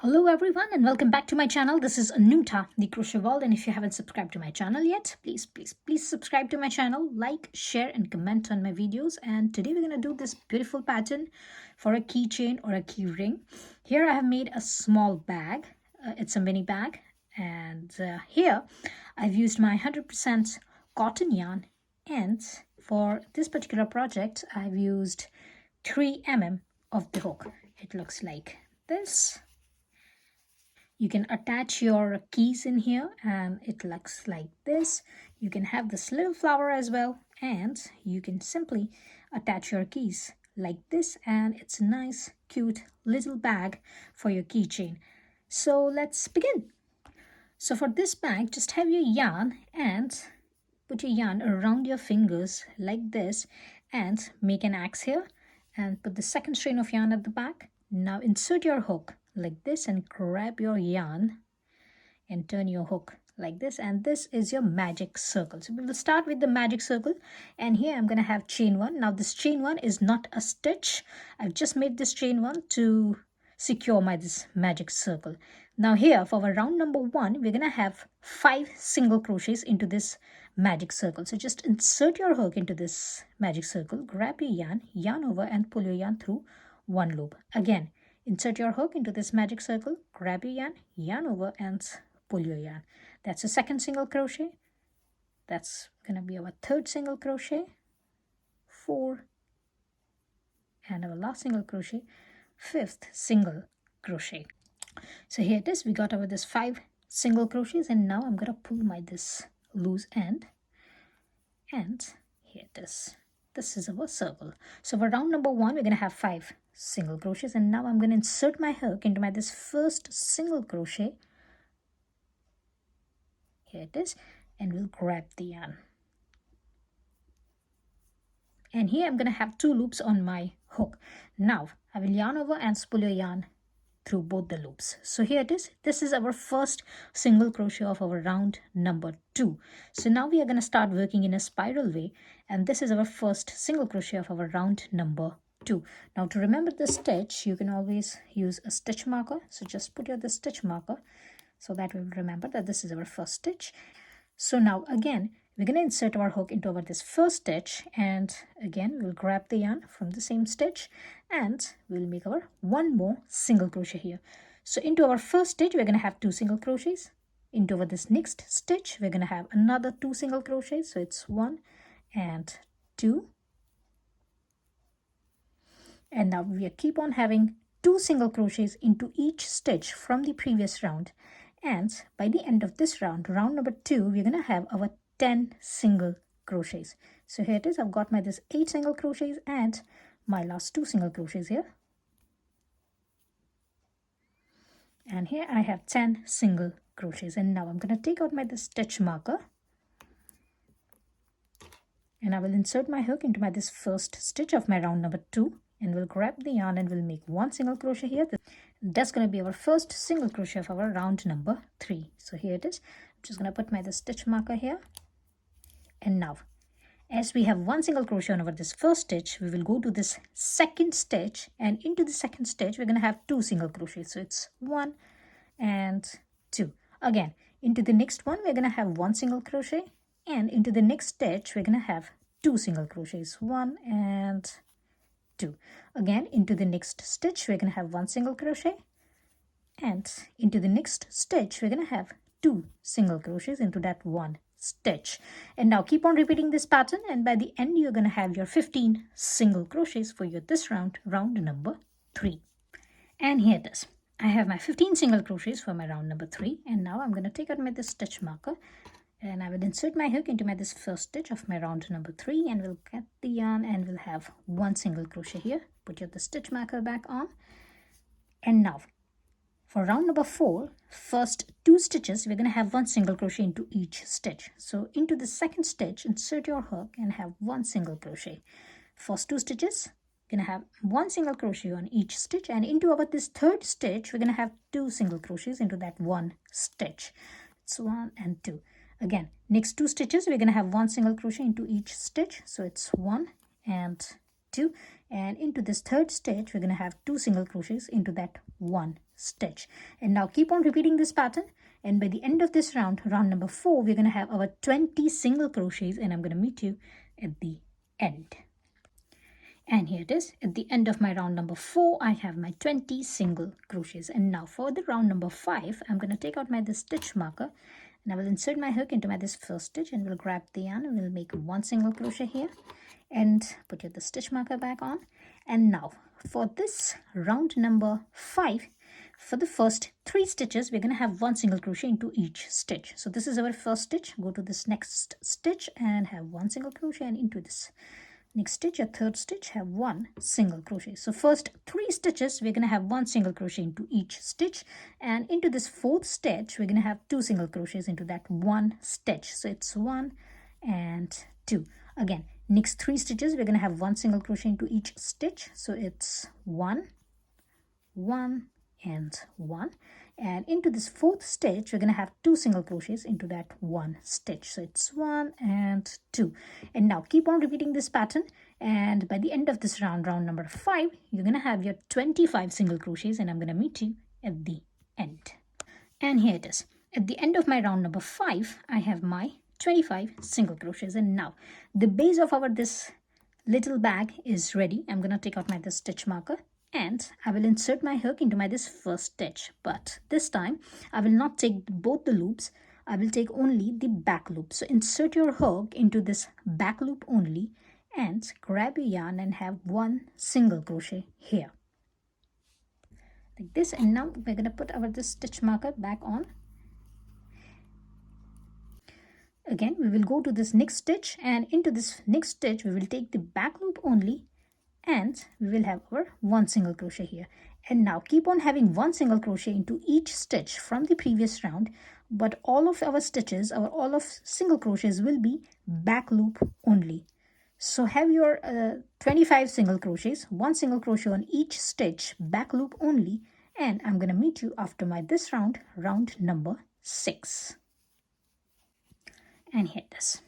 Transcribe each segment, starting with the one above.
Hello everyone and welcome back to my channel. This is Anuta, the Crochet World, and if you haven't subscribed to my channel yet, please subscribe to my channel, like, share and comment on my videos. And today we're going to do this beautiful pattern for a keychain or a key ring. Here I have made a small bag. It's a mini bag, and here I've used my 100% cotton yarn, and for this particular project I've used 3 mm of the hook. It looks like this. You can attach your keys in here and it looks like this. You can have this little flower as well, and you can simply attach your keys like this, and it's a nice cute little bag for your keychain. So let's begin. So for this bag, just have your yarn and put your yarn around your fingers like this and make an X here and put the second strand of yarn at the back. Now insert your hook like this and grab your yarn and turn your hook like this, and this is your magic circle. So we will start with the magic circle, and here I'm going to have chain 1. Now this chain 1 is not a stitch. I've just made this chain 1 to secure this magic circle. Now here for our round number 1, we're going to have 5 single crochets into this magic circle. So just insert your hook into this magic circle, grab your yarn over and pull your yarn through one loop. Again, insert your hook into this magic circle, grab your yarn over and pull your yarn. That's a second single crochet. That's going to be our third single crochet, 4, and our last single crochet, 5th single crochet. So here it is. We got over this 5 single crochets, and now I'm going to pull this loose end, and here it is. This is our circle. So for round number 1, we're going to have 5 single crochets, and now I'm going to insert my hook into this first single crochet. Here it is, and we'll grab the yarn. And here I'm going to have 2 loops on my hook. Now I will yarn over and spool your yarn through both the loops. So here it is. This is our first single crochet of our round number 2. So now we are going to start working in a spiral way, and this is our first single crochet of our round number 2. Now to remember the stitch, you can always use a stitch marker. So just put the stitch marker so that we'll remember that this is our first stitch. So now again, we're going to insert our hook into this first stitch, and again we'll grab the yarn from the same stitch and we'll make our one more single crochet here. So into our first stitch we're going to have 2 single crochets. Into this next stitch we're going to have another 2 single crochets. So it's 1 and 2, and now we keep on having 2 single crochets into each stitch from the previous round. And by the end of this round, round number 2, we're going to have our 10 single crochets. So here it is. I've got this 8 single crochets and my last 2 single crochets here. And here I have 10 single crochets. And now I'm going to take out this stitch marker, and I will insert my hook into this first stitch of my round number 2, and we'll grab the yarn and we'll make 1 single crochet here. That's going to be our first single crochet of our round number 3. So here it is. I'm just going to put the stitch marker here, and now as we have 1 single crochet over this first stitch, we will go to this second stitch, and into the second stitch we're going to have 2 single crochets. So it's 1 and 2. Again, into the next one we're going to have 1 single crochet, and into the next stitch we're going to have 2 single crochets, 1 and 2. Again, into the next stitch we're going to have 1 single crochet, and into the next stitch we're going to have 2 single crochets into that one stitch. And now keep on repeating this pattern, and by the end you're going to have your 15 single crochets for this round number 3. And here it is. I have my 15 single crochets for my round number 3, and now I'm going to take out this stitch marker, and I will insert my hook into this first stitch of my round number 3, and we'll get the yarn and we'll have 1 single crochet here. Put the stitch marker back on, and now for round number 4, first 2 stitches we're going to have 1 single crochet into each stitch. So into the second stitch insert your hook and have 1 single crochet. First 2 stitches we're going to have 1 single crochet on each stitch, and into this third stitch we're going to have 2 single crochets into that one stitch. It's 1 and 2. Again, next 2 stitches we're going to have 1 single crochet into each stitch. So it's 1 and 2, and into this third stitch we're going to have 2 single crochets into that 1 stitch. And now keep on repeating this pattern, and by the end of this round, round number 4, we're going to have our 20 single crochets, and I'm going to meet you at the end. And here it is, at the end of my round number 4, I have my 20 single crochets. And now for the round number 5, I'm going to take out my this stitch marker, and I will insert my hook into my this first stitch, and we'll grab the yarn and we'll make 1 single crochet here and put the stitch marker back on. And now for this round number 5, for the first 3 stitches, we're going to have 1 single crochet into each stitch. So this is our first stitch. Go to this next stitch and have 1 single crochet, and into this next stitch, a third stitch, have 1 single crochet. So first 3 stitches, we're going to have 1 single crochet into each stitch, and into this fourth stitch, we're going to have 2 single crochets into that 1 stitch. So it's 1 and 2. Again, next 3 stitches, we're going to have 1 single crochet into each stitch. So it's 1, 1, and 1. And into this fourth stitch, we're going to have 2 single crochets into that 1 stitch. So it's 1 and 2. And now keep on repeating this pattern, and by the end of this round, round number 5, you're going to have your 25 single crochets, and I'm going to meet you at the end. And here it is. At the end of my round number 5, I have my 25 single crochets. And now the base of our this little bag is ready. I'm going to take out my this stitch marker, and I will insert my hook into my this first stitch, but this time I will not take both the loops. I will take only the back loop. So insert your hook into this back loop only, and grab your yarn and have 1 single crochet here like this. And now we're going to put our this stitch marker back on. Again, we will go to this next stitch, and into this next stitch we will take the back loop only, and we will have our 1 single crochet here. And now keep on having 1 single crochet into each stitch from the previous round, but all of our stitches, all of single crochets will be back loop only. So have your 25 single crochets, 1 single crochet on each stitch, back loop only, and I'm going to meet you after my this round, round number 6. And here it is.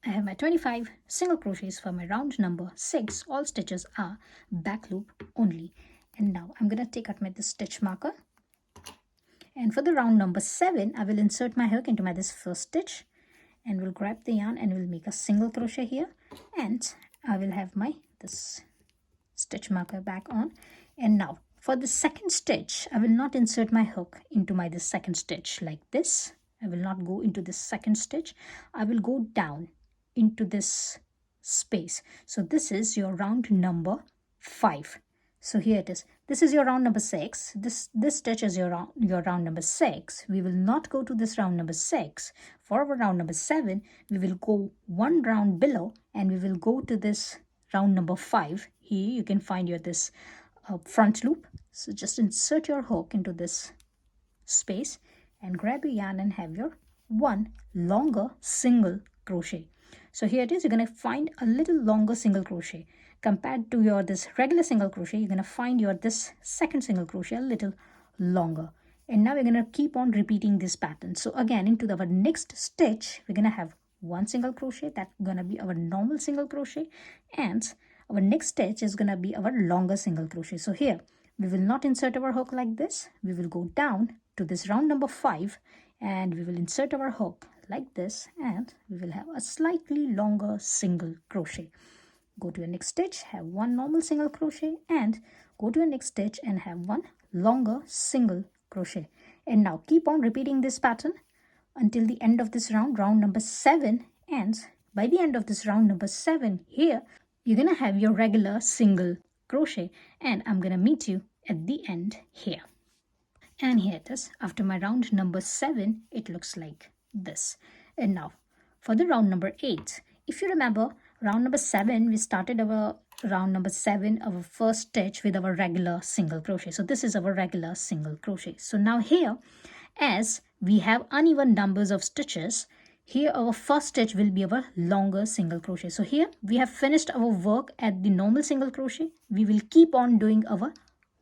I have my 25 single crochets for my round number 6. All stitches are back loop only. And now I'm going to take out my this stitch marker, and for the round number 7, I will insert my hook into my this first stitch, and we'll grab the yarn and we'll make a single crochet here, and I will have my this stitch marker back on. And now for the second stitch, I will not insert my hook into my this second stitch like this. I will not go into this second stitch. I will go down into this space. So this is your round number 5. So here it is. This is your round number 6. This stitch is your round number 6. We will not go to this round number 6. For our round number 7, we will go 1 round below, and we will go to this round number 5. Here you can find your this front loop. So just insert your hook into this space and grab your yarn and have your 1 longer single crochet. So here it is. You're going to find a little longer single crochet compared to your this regular single crochet. You're going to find your this second single crochet a little longer. And now we're going to keep on repeating this pattern. So again, into our next stitch, we're going to have 1 single crochet. That's going to be our normal single crochet, and our next stitch is going to be our longer single crochet. So here we will not insert our hook like this. We will go down to this round number 5, and we will insert our hook like this, and we will have a slightly longer single crochet. Go to your next stitch, have 1 normal single crochet, and go to your next stitch and have 1 longer single crochet. And now keep on repeating this pattern until the end of this round, round number 7. And by the end of this round number 7 here, you're going to have your regular single crochet, and I'm going to meet you at the end here. And here it is. After my round number 7, it looks like this. And now for the round number 8, if you remember, round number 7, we started our round number 7, our first stitch with our regular single crochet. So this is our regular single crochet. So now here, as we have uneven numbers of stitches, here our first stitch will be our longer single crochet. So here we have finished our work at the normal single crochet. We will keep on doing our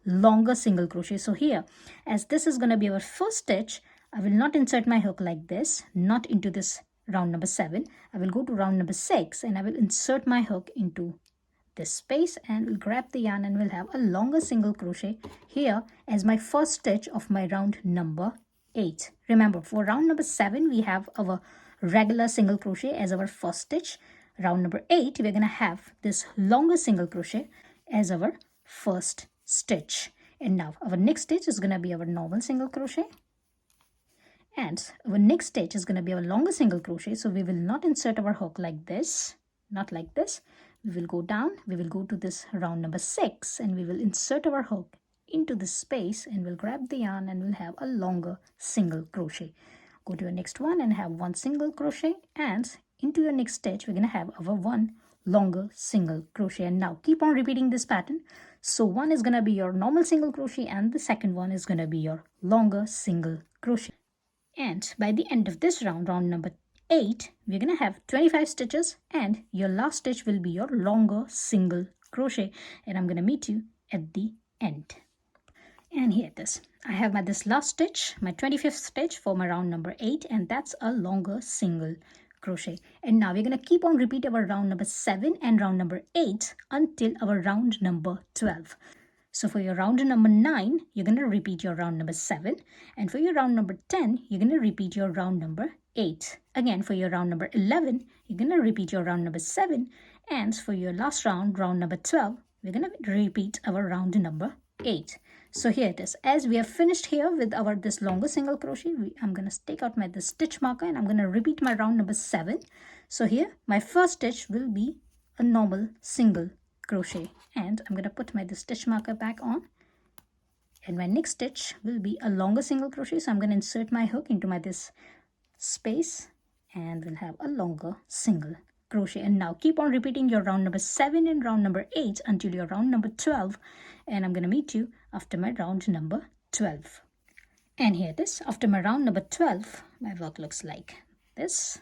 longer single crochet. So here, as this is going to be our first stitch, I will not insert my hook like this, not into this round number 7. I will go to round number 6, and I will insert my hook into this space and we'll grab the yarn and we'll have a longer single crochet here as my first stitch of my round number 8. Remember, for round number 7 we have our regular single crochet as our first stitch. Round number 8 we're going to have this longer single crochet as our first stitch. And now our next stitch is going to be our normal single crochet. And our next stitch is going to be our longer single crochet. So we will not insert our hook like this, not like this. We will go down, we will go to this round number 6 and we will insert our hook into this space and we'll grab the yarn and we'll have a longer single crochet. Go to your next one and have one single crochet, and into your next stitch we're going to have our one longer single crochet. And now keep on repeating this pattern. So one is going to be your normal single crochet and the second one is going to be your longer single crochet. And by the end of this round, round number 8, we're going to have 25 stitches and your last stitch will be your longer single crochet, and I'm going to meet you at the end. And here it is. I have this last stitch, my 25th stitch for my round number 8, and that's a longer single crochet. And now we're going to keep on repeat our round number 7 and round number 8 until our round number 12. So for your round number 9, you're going to repeat your round number 7. And for your round number 10, you're going to repeat your round number 8. Again, for your round number 11, you're going to repeat your round number 7. And for your last round, round number 12, we're going to repeat our round number 8. So here it is. As we have finished here with our this longer single crochet, I'm going to take out my this stitch marker and I'm going to repeat my round number 7. So here, my first stitch will be a normal single crochet, and I'm going to put my this stitch marker back on, and my next stitch will be a longer single crochet. So I'm going to insert my hook into my this space and we'll have a longer single crochet. And now keep on repeating your round number 7 and round number 8 until your round number 12, and I'm going to meet you after my round number 12. And here it is. After my round number 12, my work looks like this.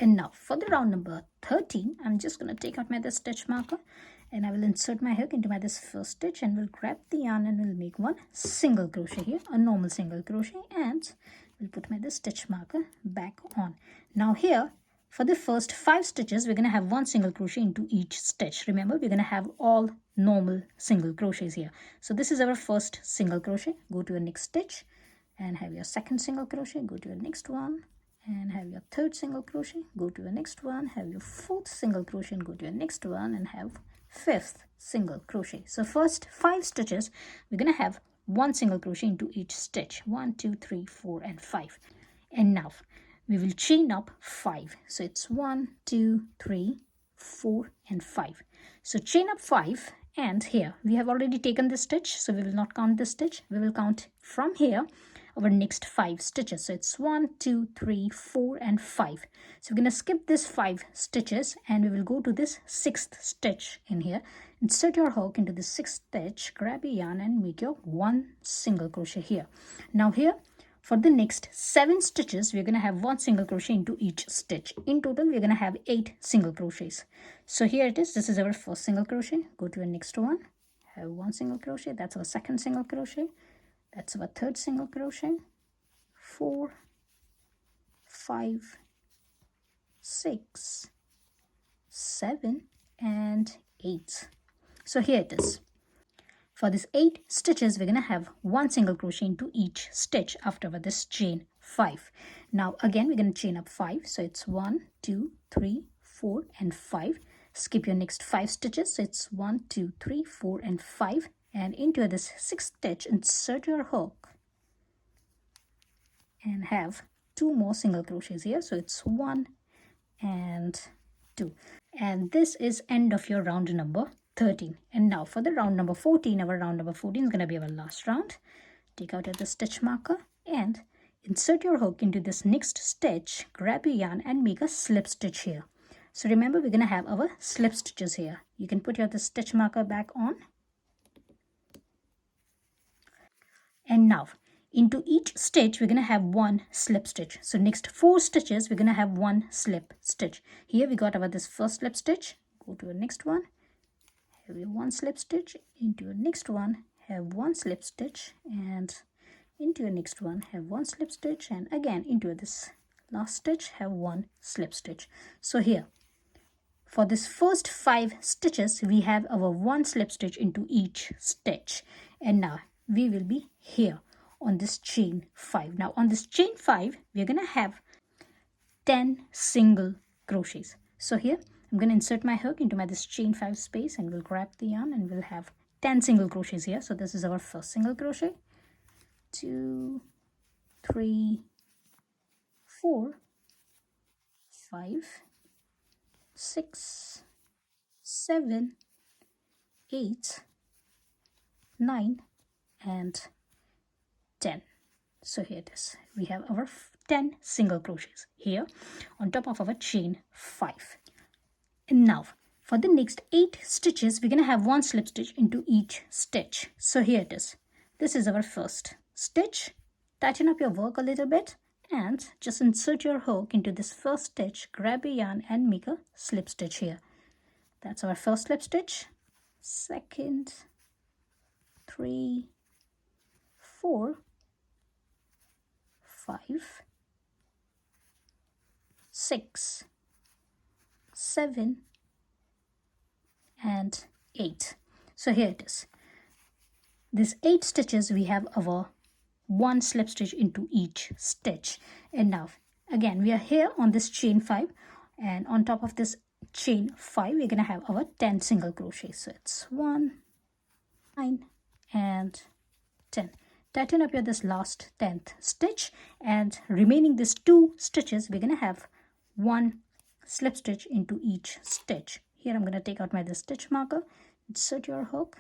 And now for the round number 13, I'm just going to take out my this stitch marker and I will insert my hook into my this first stitch and we'll grab the yarn and we'll make one single crochet here, a normal single crochet, and we'll put my this stitch marker back on. Now here, for the first 5 stitches, we're going to have one single crochet into each stitch. Remember, we're going to have all normal single crochets here. So this is our first single crochet. Go to your next stitch and have your second single crochet. Go to your next one and have your third single crochet. Go to your next one, have your fourth single crochet, and go to your next one and have fifth single crochet. So first 5 stitches, we're going to have one single crochet into each stitch. 1, 2, 3, 4, and 5. And now we will chain up 5. So it's 1, 2, 3, 4, and 5. So chain up 5, and here we have already taken this stitch, so we will not count this stitch. We will count from here our next 5 stitches. So it's 1, 2, 3, 4, and 5. So we're going to skip this 5 stitches and we will go to this 6th stitch in here. Insert your hook into the 6th stitch, grab your yarn and make your one single crochet here. Now here, for the next 7 stitches, we're going to have one single crochet into each stitch. In total, we're going to have 8 single crochets. So here it is. This is our first single crochet. Go to your next one. Have one single crochet. That's our second single crochet. That's our third single crochet. 4, 5, 6, 7, and 8. So here it is. For these 8 stitches, we're going to have one single crochet into each stitch after this chain 5. Now again, we're going to chain up 5. So it's 1, 2, 3, 4, and 5. Skip your next 5 stitches. So it's 1, 2, 3, 4, and 5. And into this 6th stitch, insert your hook and have 2 more single crochets here. So it's 1 and 2. And this is end of your round number 13. And now for the round number 14, our round number 14 is going to be our last round. Take out the stitch marker and insert your hook into this next stitch, grab your yarn and make a slip stitch here. So remember, we're going to have our slip stitches here. You can put the stitch marker back on. And now into each stitch, we're going to have one slip stitch. So next 4 stitches, we're going to have one slip stitch. Here we got this first slip stitch. Go to the next one. Have your one slip stitch. Into your next one, have one slip stitch. And into your next one, have one slip stitch. And again, into this last stitch, have one slip stitch. So here, for this first 5 stitches, we have our 1 slip stitch into each stitch. And now we will be here on this chain 5. Now on this chain 5, we're going to have 10 single crochets. So here I'm going to insert my hook into this chain 5 space, and we'll grab the yarn, and we'll have 10 single crochets here. So this is our first single crochet. 2, 3, 4, 5, 6, 7, 8, 9, and 10. So here it is. We have our 10 single crochets here on top of our chain 5. And now for the next 8 stitches, we're going to have 1 slip stitch into each stitch. So here it is. This is our first stitch. Tighten up your work a little bit and just insert your hook into this first stitch, grab your yarn and make a slip stitch here. That's our first slip stitch, second, 3, 4, 5, 6, 7, and 8. So here it is. These 8 stitches, we have our 1 slip stitch into each stitch. And now again we are here on this chain 5, and on top of this chain 5 we're gonna have our 10 single crochets. So it's 1, 9, and 10. Tighten up your this last 10th stitch, and remaining these 2 stitches we're gonna have 1 slip stitch into each stitch. Here I'm gonna take out my this stitch marker, insert your hook,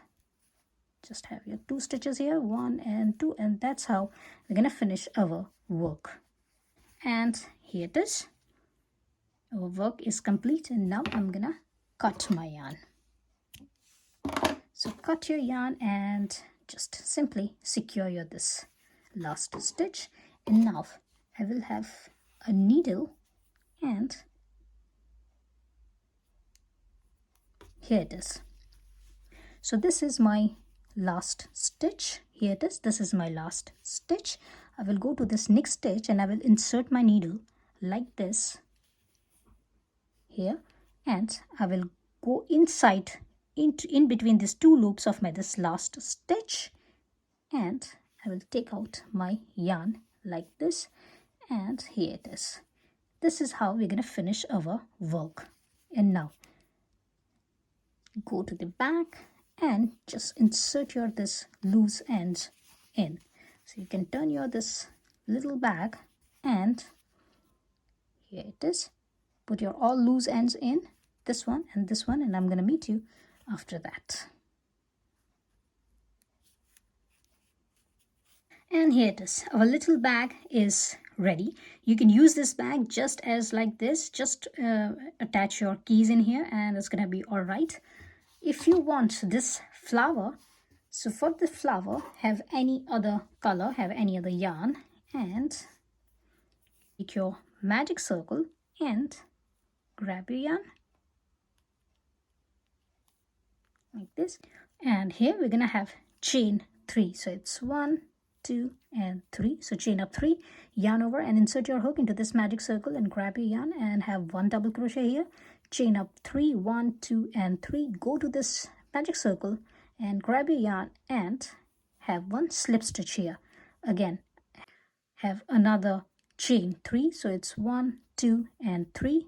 just have your 2 stitches here, 1 and 2, and that's how we're gonna finish our work. And here it is. Our work is complete, and now I'm gonna cut my yarn. So cut your yarn and just simply secure your this last stitch. And now I will have a needle, and here it is. So this is my last stitch. Here it is. This is my last stitch. I will go to this next stitch and I will insert my needle like this here, and I will go inside in between these 2 loops of my this last stitch, and I will take out my yarn like this, and here it is. This is how we're going to finish our work. And now go to the back and just insert your this loose ends in. So you can turn your this little bag, and here it is. Put your all loose ends in, this one and this one, and I'm going to meet you after that. And here it is. Our little bag is ready. You can use this bag just as like this. Just attach your keys in here and it's going to be all right. If you want this flower, so for the flower, have any other color, have any other yarn, and take your magic circle and grab your yarn like this. And here we're going to have chain 3. So it's 1, 2, and 3. So chain up 3, yarn over and insert your hook into this magic circle and grab your yarn and have 1 double crochet here. Chain up 3, 1, 2, and 3. Go to this magic circle and grab your yarn and have 1 slip stitch here. Again, have another chain 3. So it's 1, 2, and 3.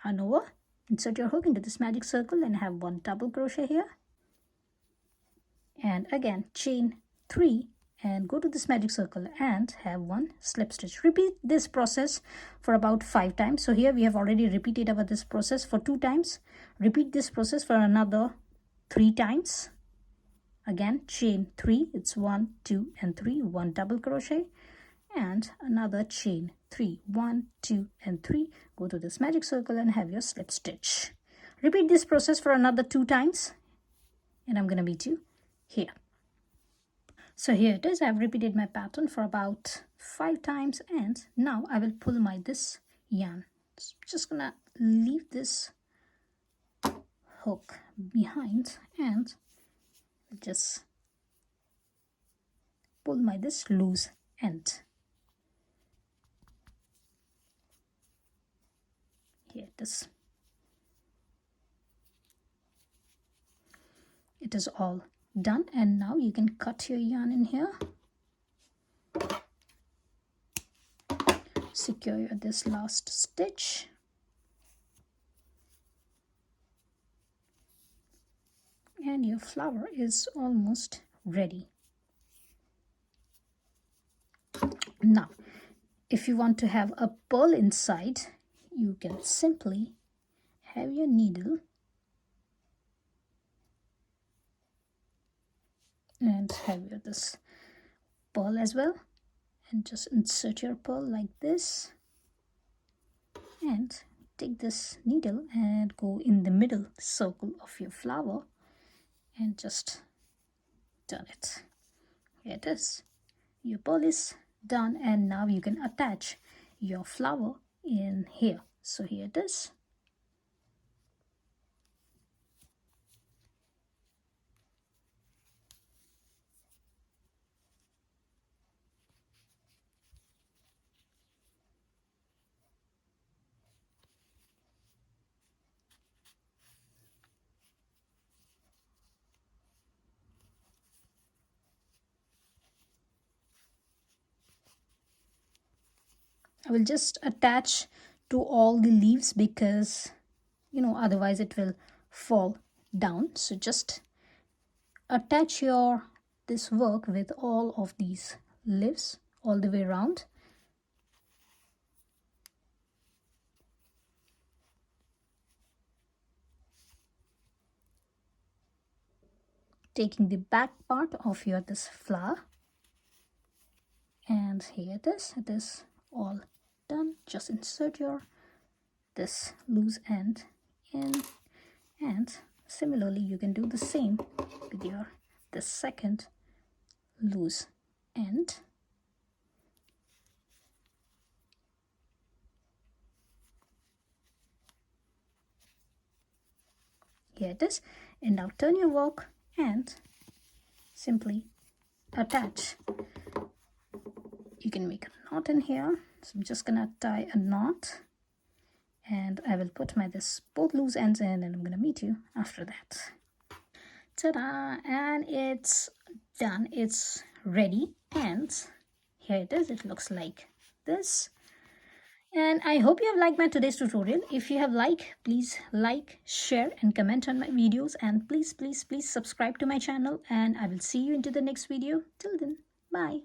Yarn over, insert your hook into this magic circle and have 1 double crochet here. And again, chain 3 and go to this magic circle and have 1 slip stitch. Repeat this process for about 5 times. So here we have already repeated about this process for 2 times. Repeat this process for another 3 times. Again, chain 3, it's 1, 2, and 3, 1 double crochet, and another chain 3, 1, 2, and 3. Go to this magic circle and have your slip stitch. Repeat this process for another 2 times, and I'm going to meet you here. So here it is. I've repeated my pattern for about 5 times, and now I will pull my this yarn. So I'm just gonna leave this hook behind and just pull my this loose end. Here it is. it is all done. And now you can cut your yarn in here, secure this last stitch, and your flower is almost ready. Now if you want to have a pearl inside, you can simply have your needle and have your this pearl as well, and just insert your pearl like this, and take this needle and go in the middle circle of your flower and just turn it. Here it is. Your pearl is done, and now you can attach your flower in here. So here it is. I will just attach to all the leaves because otherwise it will fall down. So just attach your this work with all of these leaves all the way around. Taking the back part of your this flower, and here it is all done. Just insert your this loose end in, and similarly you can do the same with your the second loose end. Here it is. And now turn your work and simply attach. You can make a knot in here. So I'm just gonna tie a knot, and I will put my this both loose ends in, and I'm gonna meet you after that. Ta-da! And it's done. It's ready, and here it is. It looks like this. And I hope you have liked my today's tutorial. If you have liked, please like, share and comment on my videos, and please subscribe to my channel, and I will see you into the next video. Till then, bye.